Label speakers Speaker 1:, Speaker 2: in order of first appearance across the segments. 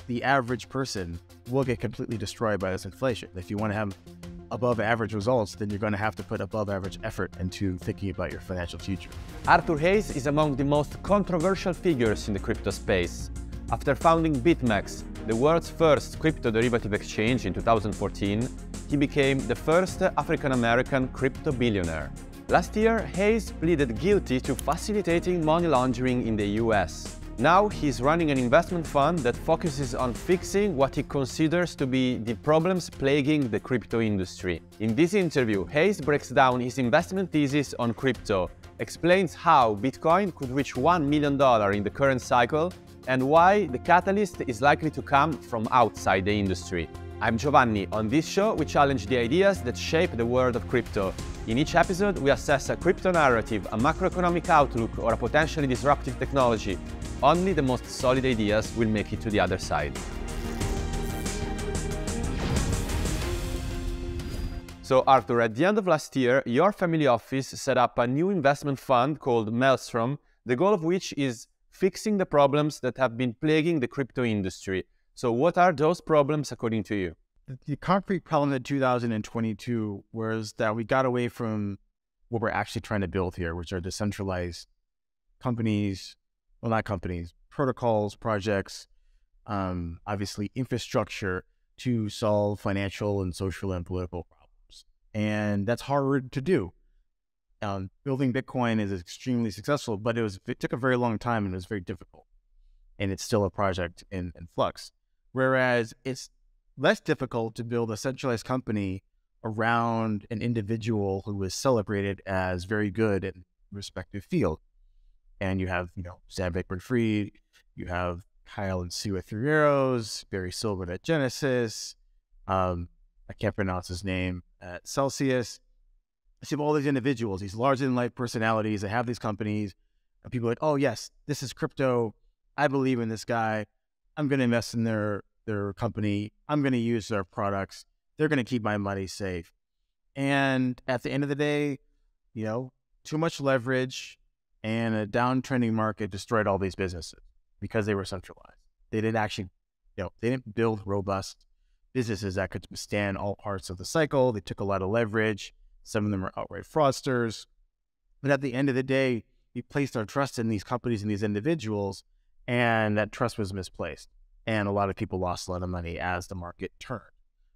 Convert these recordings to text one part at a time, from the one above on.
Speaker 1: the average person will get completely destroyed by this inflation. If you want to have above average results, then you're going to have to put above average effort into thinking about your financial future.
Speaker 2: Arthur Hayes is among the most controversial figures in the crypto space. After founding BitMEX, the world's first crypto derivative exchange in 2014, he became the first African-American crypto billionaire. Last year, Hayes pleaded guilty to facilitating money laundering in the US. Now he's running an investment fund that focuses on fixing what he considers to be the problems plaguing the crypto industry. In this interview, Hayes breaks down his investment thesis on crypto, explains how Bitcoin could reach $1 million in the current cycle, and why the catalyst is likely to come from outside the industry. I'm Giovanni. On this show, we challenge the ideas that shape the world of crypto. In each episode, we assess a crypto narrative, a macroeconomic outlook, or a potentially disruptive technology. Only the most solid ideas will make it to the other side. So Arthur, at the end of last year, your family office set up a new investment fund called Maelstrom, the goal of which is fixing the problems that have been plaguing the crypto industry. So what are those problems according to you?
Speaker 1: The concrete problem in 2022 was that we got away from what we're actually trying to build here, which are decentralized companies, well, not companies, protocols, projects, obviously infrastructure to solve financial and social and political problems. And that's hard to do. Building Bitcoin is extremely successful, but it took a very long time and it was very difficult. And it's still a project in flux. Whereas it's less difficult to build a centralized company around an individual who is celebrated as very good in respective field. And you have, Sam Bankman-Fried, you have Kyle and Sue at Three Arrows, Barry Silbert at Genesis, I can't pronounce his name, at Celsius. So you have all these individuals, these larger-than-life personalities that have these companies, and people are like, oh yes, this is crypto, I believe in this guy, I'm going to invest in their company, I'm going to use their products, they're going to keep my money safe. And at the end of the day, too much leverage and a downtrending market destroyed all these businesses because they were centralized. They didn't actually, they didn't build robust businesses that could withstand all parts of the cycle. They took a lot of leverage. Some of them are outright fraudsters. But at the end of the day, we placed our trust in these companies and these individuals, and that trust was misplaced. And a lot of people lost a lot of money as the market turned,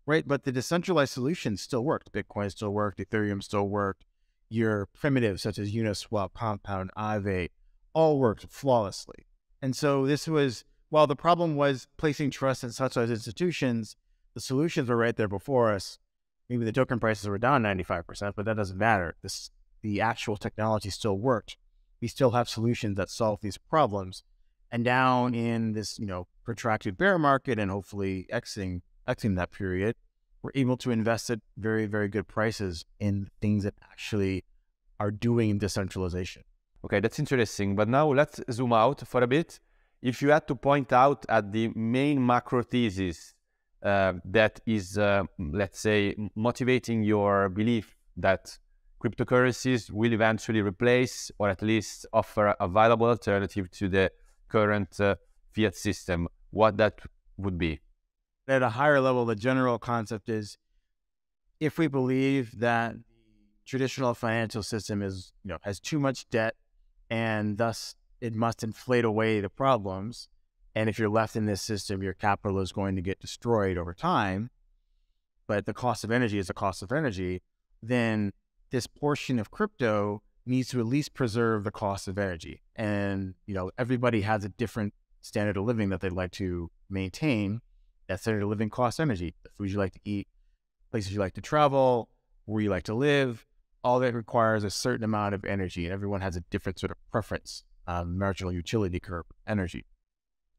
Speaker 1: right? But the decentralized solutions still worked. Bitcoin still worked. Ethereum still worked. Your primitives such as Uniswap, Compound, Aave, all worked flawlessly. And so this was, while the problem was placing trust in centralized institutions, the solutions were right there before us. Maybe the token prices were down 95%, but that doesn't matter. The actual technology still worked. We still have solutions that solve these problems. And down in this, protracted bear market and hopefully exiting that period, we're able to invest at very, very good prices in things that actually are doing decentralization.
Speaker 2: Okay, that's interesting. But now let's zoom out for a bit. If you had to point out at the main macro thesis that is, let's say, motivating your belief that cryptocurrencies will eventually replace or at least offer a viable alternative to the current fiat system, what that would be?
Speaker 1: At a higher level, the general concept is, if we believe that the traditional financial system is, has too much debt and thus it must inflate away the problems, and if you're left in this system, your capital is going to get destroyed over time, but the cost of energy is the cost of energy, then this portion of crypto needs to at least preserve the cost of energy. And, everybody has a different standard of living that they'd like to maintain. That standard of living costs energy. The foods you like to eat, places you like to travel, where you like to live, all that requires a certain amount of energy, and everyone has a different sort of preference, marginal utility curve energy.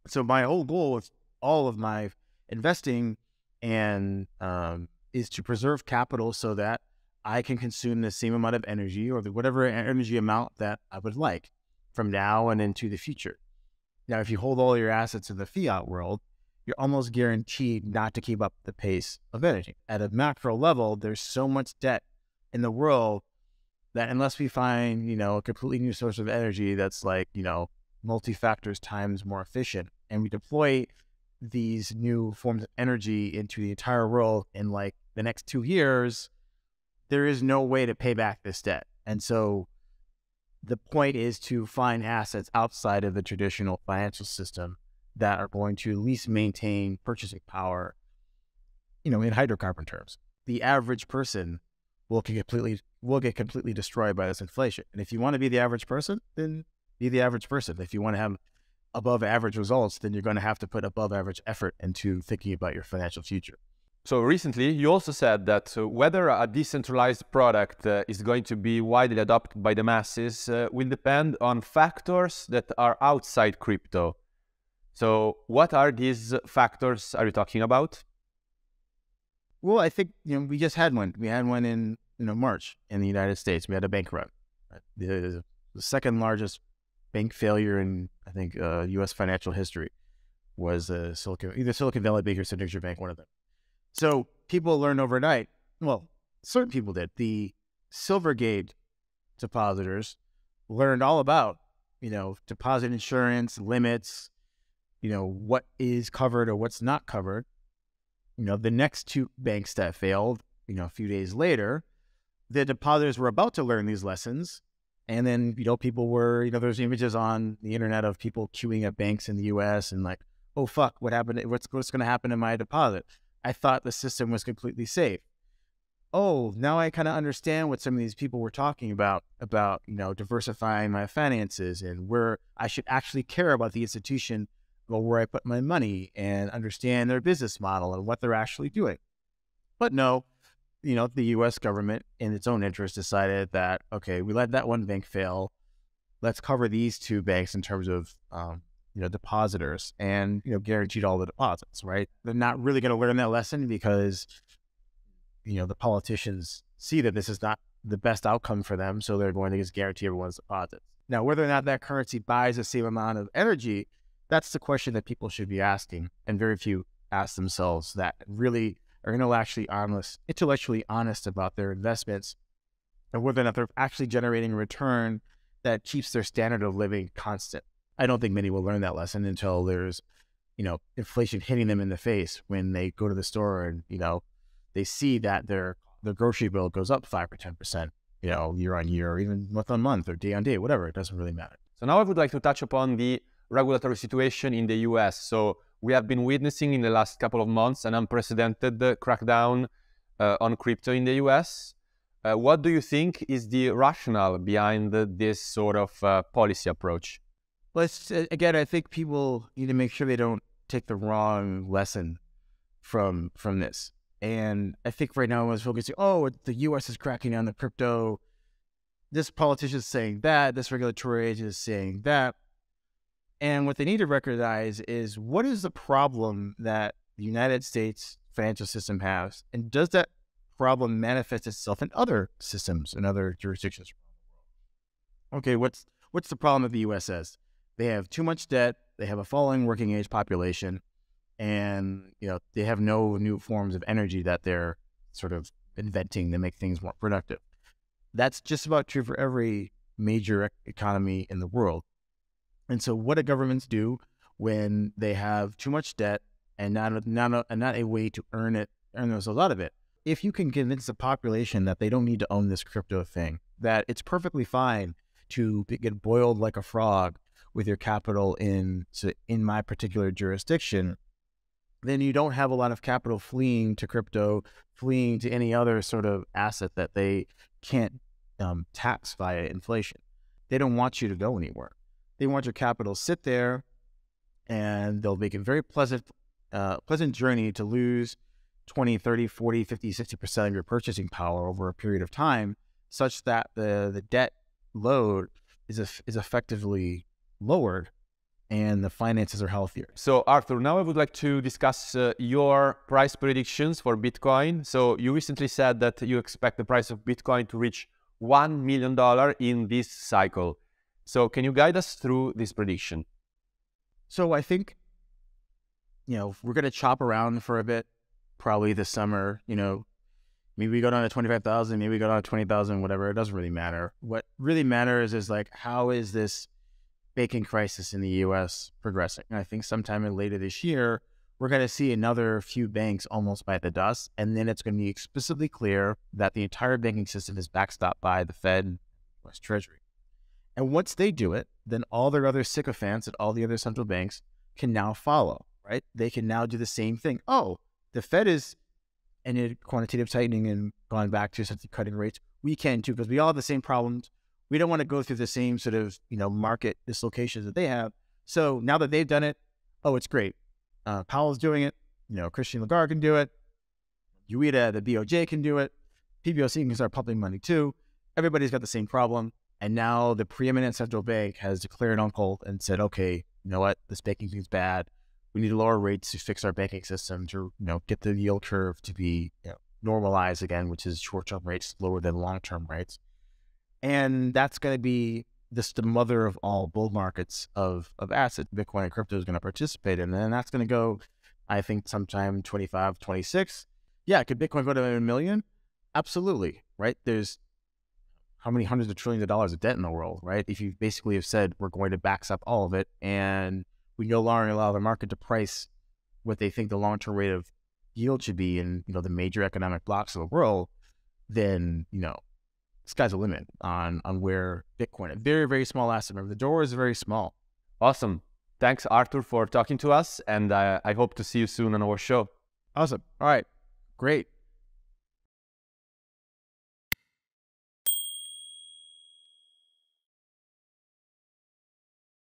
Speaker 1: So my whole goal with all of my investing and is to preserve capital so that I can consume the same amount of energy or whatever energy amount that I would like from now and into the future. Now, if you hold all your assets in the fiat world, you're almost guaranteed not to keep up the pace of energy. At a macro level, there's so much debt in the world that unless we find, a completely new source of energy that's like, multi-factors times more efficient, and we deploy these new forms of energy into the entire world in like the next 2 years, there is no way to pay back this debt. And so the point is to find assets outside of the traditional financial system that are going to at least maintain purchasing power, in hydrocarbon terms. The average person will get completely destroyed by this inflation. And if you want to be the average person, then be the average person. If you want to have above average results, then you're going to have to put above average effort into thinking about your financial future.
Speaker 2: So recently, you also said that whether a decentralized product is going to be widely adopted by the masses will depend on factors that are outside crypto. So what are these factors are you talking about?
Speaker 1: Well, I think, we just had one. We had one in, March in the United States. We had a bank run. The second largest bank failure in, I think, U.S. financial history was either Silicon Valley Bank or Signature Bank, one of them. So people learned overnight, well, certain people did. The Silvergate depositors learned all about, deposit insurance, limits, what is covered or what's not covered. The next two banks that failed, a few days later, the depositors were about to learn these lessons. And then, people were, there's images on the internet of people queuing at banks in the US and like, oh, fuck, what happened? What's going to happen to my deposit? I thought the system was completely safe. Oh, now I kind of understand what some of these people were talking about, diversifying my finances and where I should actually care about the institution or where I put my money and understand their business model and what they're actually doing. But no, the U.S. government, in its own interest, decided that, okay, we let that one bank fail. Let's cover these two banks in terms of, depositors and, guaranteed all the deposits, right? They're not really going to learn that lesson because, the politicians see that this is not the best outcome for them. So they're going to just guarantee everyone's deposits. Now, whether or not that currency buys the same amount of energy, that's the question that people should be asking. And very few ask themselves that really are intellectually honest about their investments and whether or not they're actually generating a return that keeps their standard of living constant. I don't think many will learn that lesson until there's, inflation hitting them in the face when they go to the store and, they see that their grocery bill goes up 5 or 10%, year on year, or even month on month or day on day, whatever. It doesn't really matter.
Speaker 2: So now I would like to touch upon the regulatory situation in the US. So we have been witnessing in the last couple of months an unprecedented crackdown on crypto in the US. What do you think is the rationale behind this sort of policy approach?
Speaker 1: Well, again, I think people need to make sure they don't take the wrong lesson from this. And I think right now everyone's focusing, the U.S. is cracking down the crypto. This politician is saying that. This regulatory agent is saying that. And what they need to recognize is what is the problem that the United States financial system has, and does that problem manifest itself in other systems and other jurisdictions around the world? Okay, what's the problem that the U.S. has? They have too much debt. They have a falling working age population, and they have no new forms of energy that they're sort of inventing to make things more productive. That's just about true for every major economy in the world. And so what do governments do when they have too much debt and not a way to earn those out of it? If you can convince the population that they don't need to own this crypto thing, that it's perfectly fine to get boiled like a frog with your capital in my particular jurisdiction, then you don't have a lot of capital fleeing to crypto, fleeing to any other sort of asset that they can't tax via inflation. They don't want you to go anywhere. They want your capital sit there, and they'll make a very pleasant journey to lose 20, 30, 40, 50, 60% of your purchasing power over a period of time, such that the debt load is effectively lowered and the finances are healthier.
Speaker 2: So Arthur, now I would like to discuss your price predictions for Bitcoin. So you recently said that you expect the price of Bitcoin to reach $1 million in this cycle. So can you guide us through this prediction?
Speaker 1: So I think, we're going to chop around for a bit, probably this summer, maybe we go down to 25,000, maybe we go down to 20,000, whatever. It doesn't really matter. What really matters is how is this banking crisis in the U.S. progressing? And I think sometime later this year, we're going to see another few banks almost bite the dust. And then it's going to be explicitly clear that the entire banking system is backstopped by the Fed, US Treasury. And once they do it, then all their other sycophants at all the other central banks can now follow, right? They can now do the same thing. Oh, the Fed is in quantitative tightening and gone back to essentially cutting rates. We can too, because we all have the same problems. We don't want to go through the same sort of, market dislocations that they have. So now that they've done it, oh, it's great. Powell's doing it. Christine Lagarde can do it. UITA, the BOJ can do it. PBOC can start pumping money too. Everybody's got the same problem. And now the preeminent central bank has declared uncle and said, okay, you know what? This banking thing's bad. We need lower rates to fix our banking system to, get the yield curve to be normalized again, which is short-term rates lower than long-term rates. And that's going to be the mother of all bull markets of assets. Bitcoin and crypto is going to participate in. And that's going to go, I think, sometime 25, 26. Yeah, could Bitcoin go to $1 million? Absolutely, right? There's how many hundreds of trillions of dollars of debt in the world, right? If you basically have said we're going to backstop all of it and we no longer allow the market to price what they think the long-term rate of yield should be in, the major economic blocks of the world, then, sky's the limit on where Bitcoin, a very, very small asset. Remember, the door is very small.
Speaker 2: Awesome. Thanks, Arthur, for talking to us. And I hope to see you soon on our show.
Speaker 1: Awesome. All right. Great.